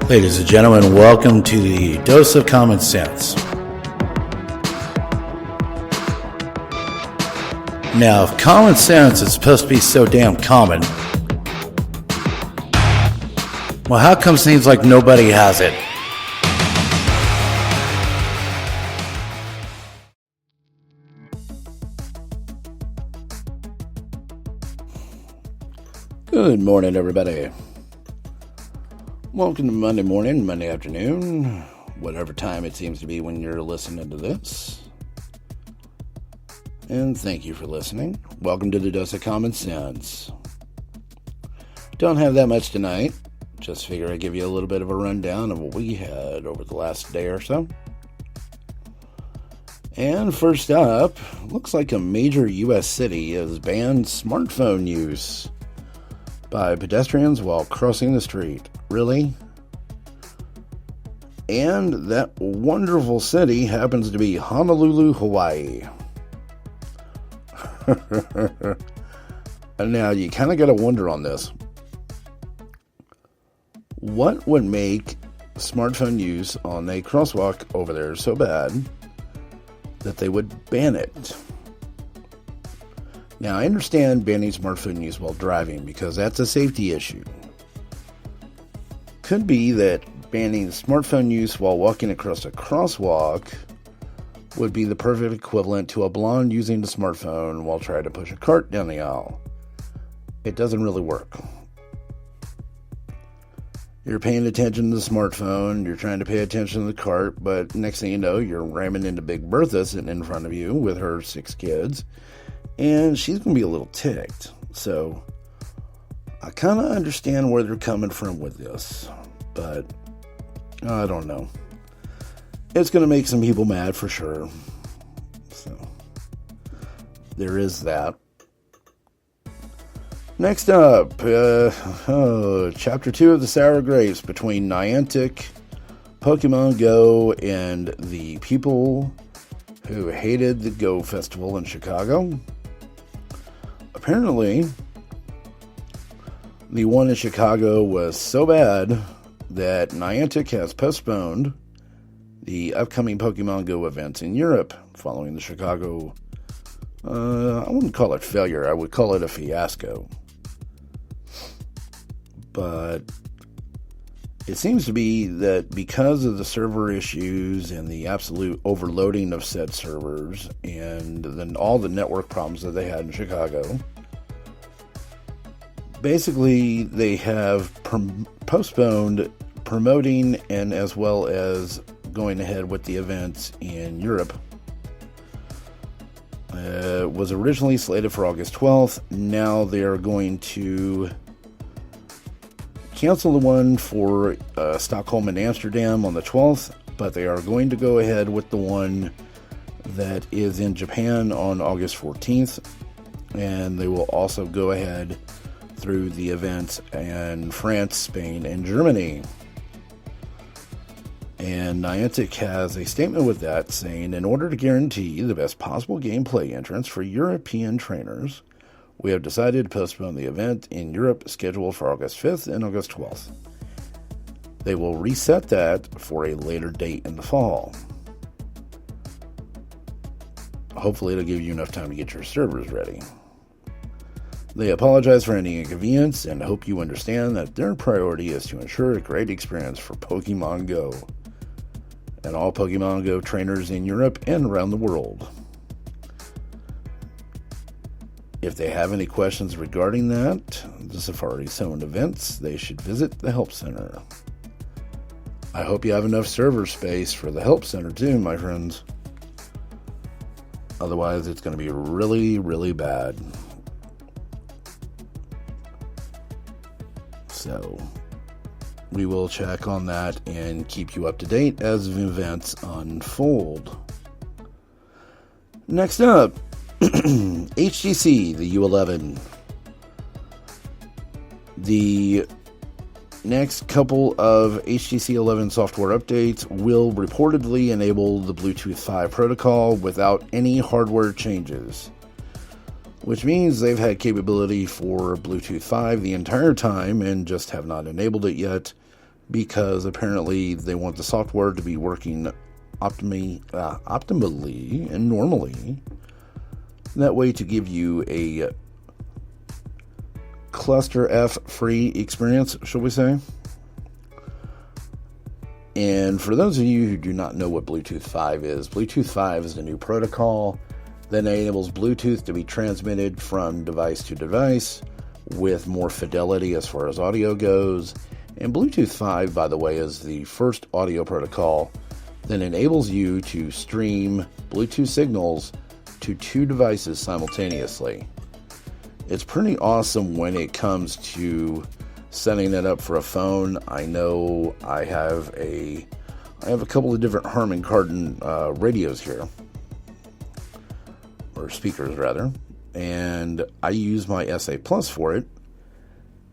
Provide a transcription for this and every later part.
Ladies and gentlemen, welcome to the Dose of Common Sense. Now, if common sense is supposed to be so damn common, well, how come it seems like nobody has it? Good morning, everybody. Welcome to Monday morning, Monday afternoon, whatever time it seems to be when you're listening to this. And thank you for listening. Welcome to the Dose of Common Sense. Don't have that much tonight. Just figure I'd give you a little bit of a rundown of what we had over the last day or so. And first up, looks like a major U.S. city has banned smartphone use by pedestrians while crossing the street. Really? And that wonderful city happens to be Honolulu, Hawaii. And now you kind of got to wonder on this. What would make smartphone use on a crosswalk over there so bad that they would ban it? Now, I understand banning smartphone use while driving because that's a safety issue. Could be that banning smartphone use while walking across a crosswalk would be the perfect equivalent to a blonde using the smartphone while trying to push a cart down the aisle. It doesn't really work. You're paying attention to the smartphone, you're trying to pay attention to the cart, but next thing you know, you're ramming into Big Bertha sitting in front of you with her 6 kids, and she's going to be a little ticked. So, I kind of understand where they're coming from with this, but I don't know. It's going to make some people mad for sure. So, there is that. Next up, Chapter 2 of the Sour Grapes between Niantic, Pokemon Go, and the people who hated the Go Festival in Chicago. Apparently, the one in Chicago was so bad that Niantic has postponed the upcoming Pokemon Go events in Europe following the Chicago, I wouldn't call it failure, I would call it a fiasco. But it seems to be that because of the server issues and the absolute overloading of said servers and then all the network problems that they had in Chicago, basically they have postponed promoting and as well as going ahead with the events in Europe. It was originally slated for August 12th. Now they are going to cancel the one for Stockholm and Amsterdam on the 12th, but they are going to go ahead with the one that is in Japan on August 14th, and they will also go ahead through the events in France, Spain, and Germany. And Niantic has a statement with that saying, in order to guarantee the best possible gameplay entrance for European trainers, we have decided to postpone the event in Europe scheduled for August 5th and August 12th. They will reset that for a later date in the fall. Hopefully it'll give you enough time to get your servers ready. They apologize for any inconvenience and hope you understand that their priority is to ensure a great experience for Pokemon Go and all Pokemon Go trainers in Europe and around the world. If they have any questions regarding that, the Safari Zone events, they should visit the Help Center. I hope you have enough server space for the Help Center too, my friends. Otherwise, it's going to be really, really bad. So, we will check on that and keep you up to date as events unfold. Next up, HTC, the U11. The next couple of HTC 11 software updates will reportedly enable the Bluetooth 5 protocol without any hardware changes. which means they've had capability for Bluetooth 5 the entire time and just have not enabled it yet because apparently they want the software to be working optimally and normally. That way to give you a cluster F free experience, shall we say. And for those of you who do not know what Bluetooth 5 is the new protocol that enables Bluetooth to be transmitted from device to device with more fidelity as far as audio goes. And Bluetooth 5, by the way, is the first audio protocol that enables you to stream Bluetooth signals to two devices simultaneously. It's pretty awesome when it comes to setting it up for a phone. I know I have a couple of different Harman Kardon radios here, or speakers rather, and I use my SA Plus for it,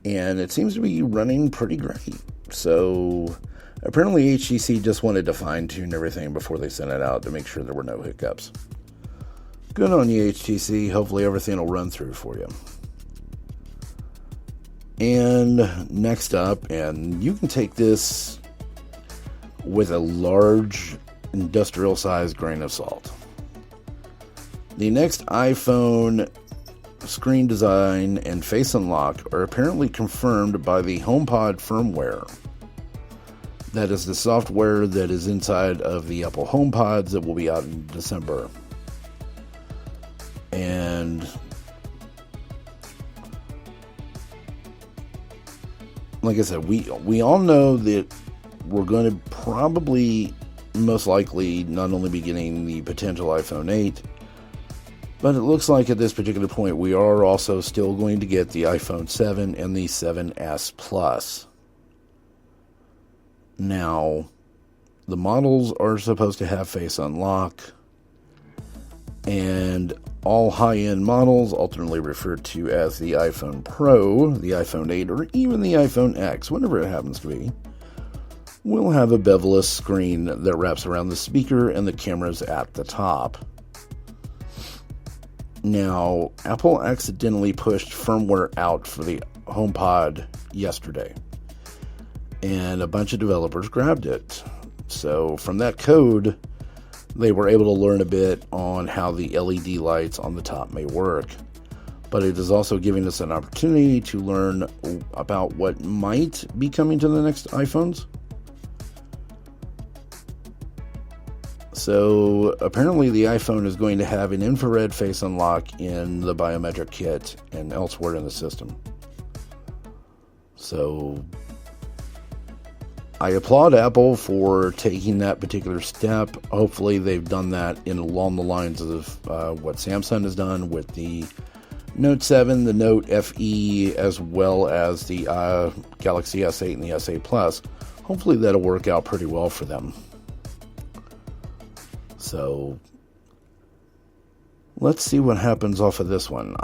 and it seems to be running pretty great. So apparently HTC just wanted to fine-tune everything before they sent it out to make sure there were no hiccups. Good on you, HTC. Hopefully everything will run through for you. And next up, and you can take this with a large industrial-sized grain of salt. The next iPhone screen design and face unlock are apparently confirmed by the HomePod firmware. That is the software that is inside of the Apple HomePods that will be out in December. And like I said, we all know that we're going to probably, most likely, not only be getting the potential iPhone 8, but it looks like at this particular point we are also still going to get the iPhone 7 and the 7S Plus. Now, the models are supposed to have face unlock, and all high-end models, alternately referred to as the iPhone Pro, the iPhone 8, or even the iPhone X, whatever it happens to be, will have a bevel-less screen that wraps around the speaker and the cameras at the top. Now, Apple accidentally pushed firmware out for the HomePod yesterday, and a bunch of developers grabbed it. So from that code, they were able to learn a bit on how the LED lights on the top may work. But it is also giving us an opportunity to learn about what might be coming to the next iPhones. So apparently the iPhone is going to have an infrared face unlock in the biometric kit and elsewhere in the system. So I applaud Apple for taking that particular step. Hopefully they've done that along the lines of what Samsung has done with the Note 7, the Note FE, as well as the Galaxy S8 and the S8 Plus. Hopefully that'll work out pretty well for them. So let's see what happens off of this one.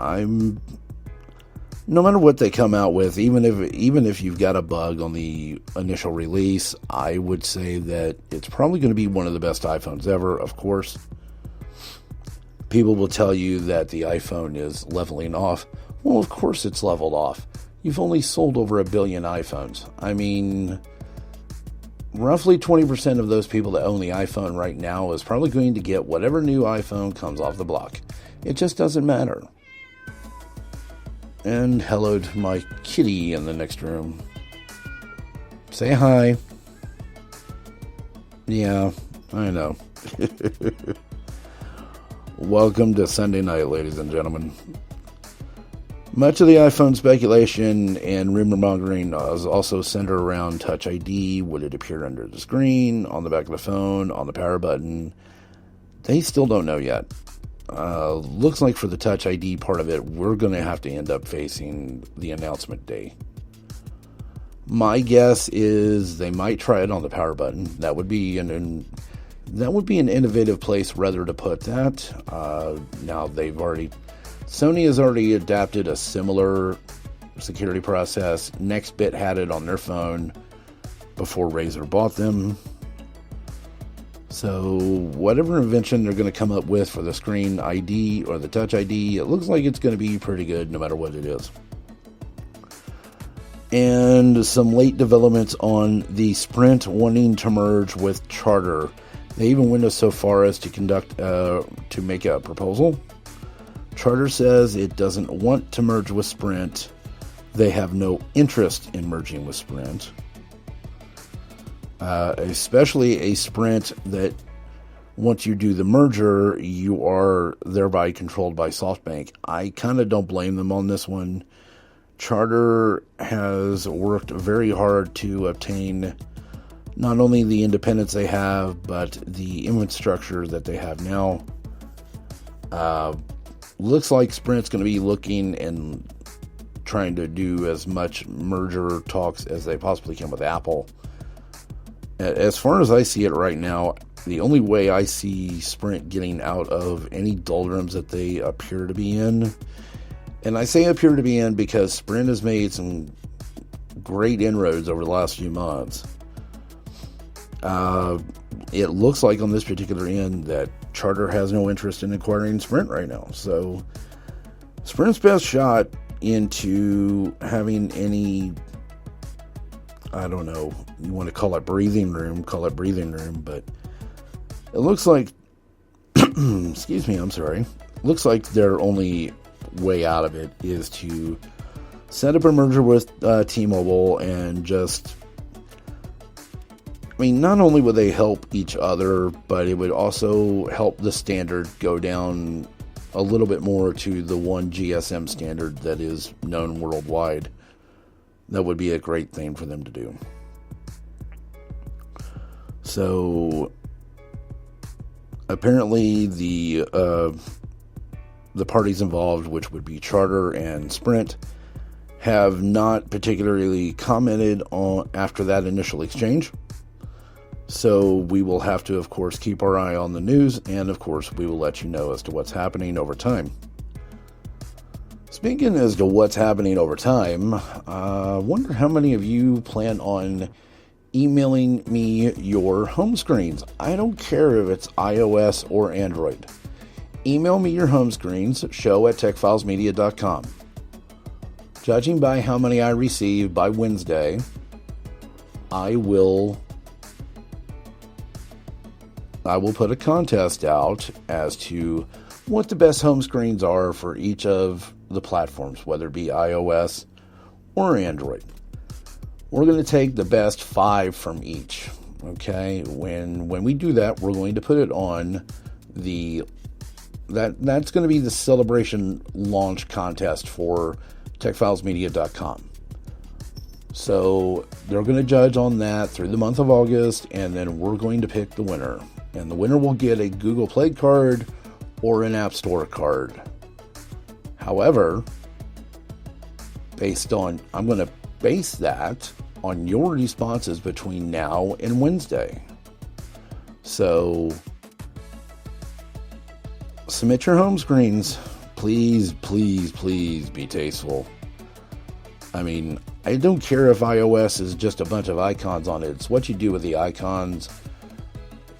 No matter what they come out with, even if you've got a bug on the initial release, I would say that it's probably going to be one of the best iPhones ever, of course. People will tell you that the iPhone is leveling off. Well, of course it's leveled off. You've only sold over 1 billion iPhones. I mean, roughly 20% of those people that own the iPhone right now is probably going to get whatever new iPhone comes off the block. It just doesn't matter. And hello to my kitty in the next room. Say hi. Yeah, I know. Welcome to Sunday night, ladies and gentlemen. Much of the iPhone speculation and rumor mongering is also centered around Touch ID. Would it appear under the screen, on the back of the phone, on the power button? They still don't know yet. Looks like for the Touch ID part of it, we're going to have to end up facing the announcement day. My guess is they might try it on the power button. That would be an innovative place rather to put that. Now Sony has already adapted a similar security process. Nextbit had it on their phone before Razer bought them. So whatever invention they're going to come up with for the screen ID or the Touch ID, it looks like it's going to be pretty good no matter what it is. And some late developments on the Sprint wanting to merge with Charter. They even went so far as to make a proposal. Charter says it doesn't want to merge with Sprint. They have no interest in merging with Sprint. Especially a Sprint that once you do the merger, you are thereby controlled by SoftBank. I kind of don't blame them on this one. Charter has worked very hard to obtain not only the independence they have, but the infrastructure that they have now. Looks like Sprint's going to be looking and trying to do as much merger talks as they possibly can with Apple. As far as I see it right now, the only way I see Sprint getting out of any doldrums that they appear to be in, and I say appear to be in because Sprint has made some great inroads over the last few months. It looks like on this particular end that Charter has no interest in acquiring Sprint right now. So Sprint's best shot into having any, I don't know, you want to call it breathing room, but it looks like, excuse me, I'm sorry. Looks like their only way out of it is to set up a merger with T-Mobile and just, I mean, not only would they help each other, but it would also help the standard go down a little bit more to the one GSM standard that is known worldwide. That would be a great thing for them to do. So apparently the parties involved, which would be Charter and Sprint, have not particularly commented on after that initial exchange. So we will have to, of course, keep our eye on the news, and of course we will let you know as to what's happening over time. Speaking as to what's happening over time, I wonder how many of you plan on emailing me your home screens. I don't care if it's iOS or Android. Email me your home screens, show@techfilesmedia.com. Judging by how many I receive by Wednesday, I will put a contest out as to what the best home screens are for each of the platforms, whether it be iOS or Android. We're going to take the best 5 from each. Okay, when we do that, we're going to put it on that's going to be the celebration launch contest for techfilesmedia.com. So they're going to judge on that through the month of August, and then we're going to pick the winner. And the winner will get a Google Play card or an App Store card. However, I'm going to base that on your responses between now and Wednesday. So submit your home screens. Please, please, please be tasteful. I mean, I don't care if iOS is just a bunch of icons on it. It's what you do with the icons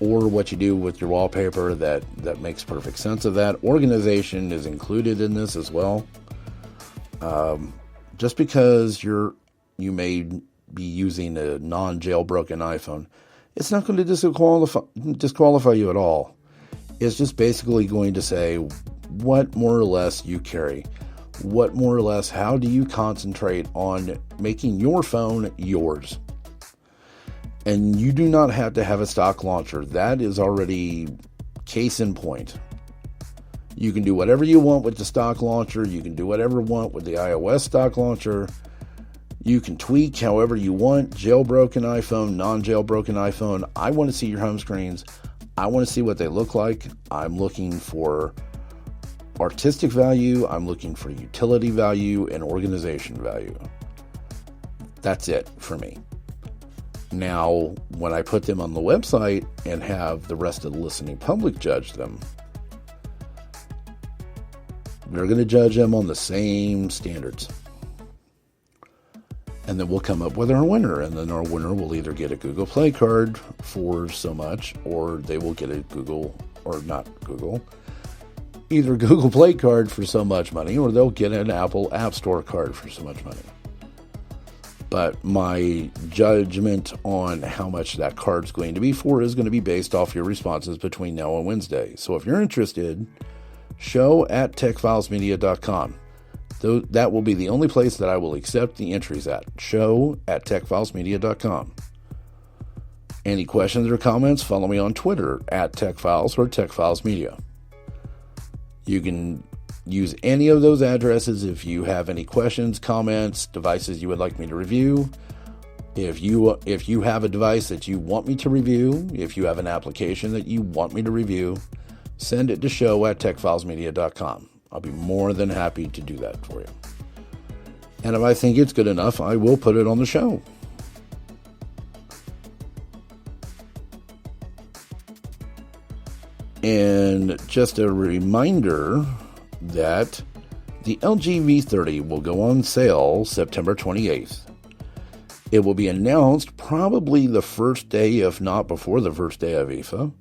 or what you do with your wallpaper that makes perfect sense of that. Organization is included in this as well. Just because you may be using a non-jailbroken iPhone, it's not going to disqualify you at all. It's just basically going to say what more or less you carry. What more or less, how do you concentrate on making your phone yours? And you do not have to have a stock launcher. That is already case in point. You can do whatever you want with the stock launcher. You can do whatever you want with the iOS stock launcher. You can tweak however you want. Jailbroken iPhone, non-jailbroken iPhone. I want to see your home screens. I want to see what they look like. I'm looking for artistic value. I'm looking for utility value and organization value. That's it for me. Now, when I put them on the website and have the rest of the listening public judge them, they're going to judge them on the same standards. And then we'll come up with our winner. And then our winner will either get a Google Play card for so much, or they will get a either Google Play card for so much money, or they'll get an Apple App Store card for so much money. But my judgment on how much that card's going to be for is going to be based off your responses between now and Wednesday. So if you're interested, show@techfilesmedia.com. That will be the only place that I will accept the entries at. show@techfilesmedia.com. Any questions or comments, follow me on Twitter @techfiles or techfilesmedia. You can use any of those addresses if you have any questions, comments, devices you would like me to review. If you have a device that you want me to review, if you have an application that you want me to review, send it to show@techfilesmedia.com. I'll be more than happy to do that for you. And if I think it's good enough, I will put it on the show. And just a reminder that the LG V30 will go on sale September 28th. It will be announced probably the first day, if not before the first day of IFA,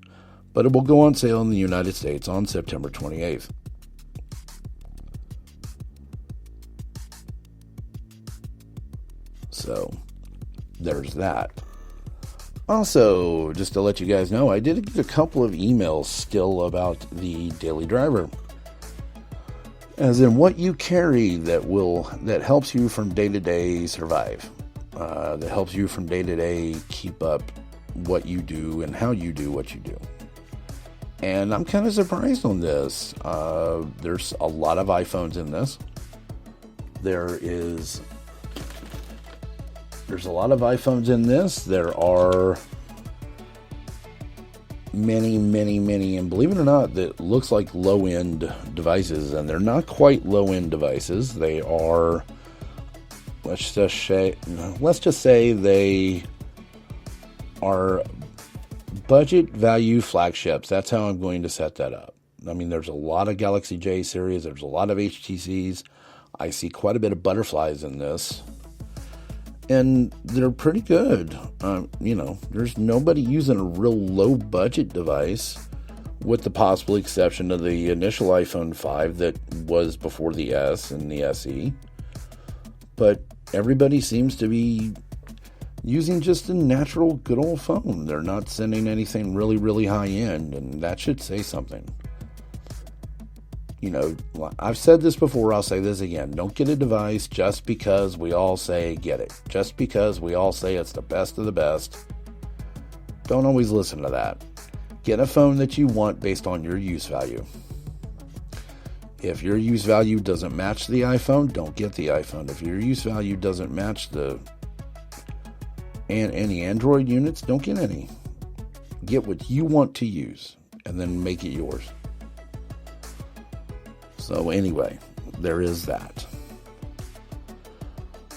but it will go on sale in the United States on September 28th. So, there's that. Also, just to let you guys know, I did get a couple of emails still about the daily driver. As in what you carry that helps you from day to day survive. That helps you from day to day keep up what you do and how you do what you do. And I'm kind of surprised on this. There's a lot of iPhones in this. There's a lot of iPhones in this. There are many, and believe it or not, that looks like low-end devices, and they're not quite low-end devices. They are, let's just say they are budget value flagships. That's how I'm going to set that up. I mean, there's a lot of Galaxy J series. There's a lot of HTCs. I see quite a bit of butterflies in this. And they're pretty good. There's nobody using a real low-budget device, with the possible exception of the initial iPhone 5 that was before the S and the SE. But everybody seems to be using just a natural, good old phone. They're not sending anything really, really high-end, and that should say something. I've said this before, I'll say this again. Don't get a device just because we all say get it. Just because we all say it's the best of the best. Don't always listen to that. Get a phone that you want based on your use value. If your use value doesn't match the iPhone, don't get the iPhone. If your use value doesn't match any Android units, don't get any. Get what you want to use and then make it yours. So anyway, there is that.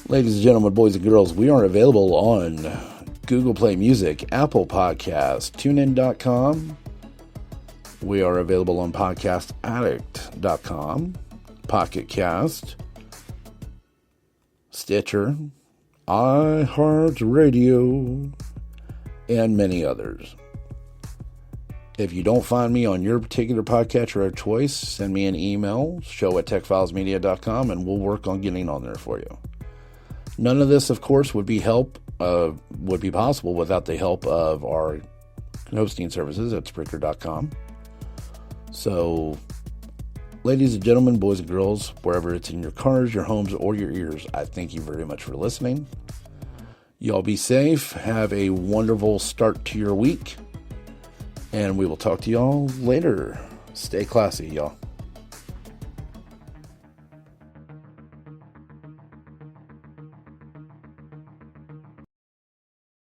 Ladies and gentlemen, boys and girls, we are available on Google Play Music, Apple Podcasts, TuneIn.com. We are available on PodcastAddict.com, Pocket Cast, Stitcher, iHeartRadio, and many others. If you don't find me on your particular podcatcher of choice, send me an email, show@techfilesmedia.com, and we'll work on getting on there for you. None of this, of course, would be possible without the help of our hosting services at Spreaker.com. So, ladies and gentlemen, boys and girls, wherever it's in your cars, your homes, or your ears, I thank you very much for listening. Y'all be safe. Have a wonderful start to your week. And we will talk to y'all later. Stay classy, y'all.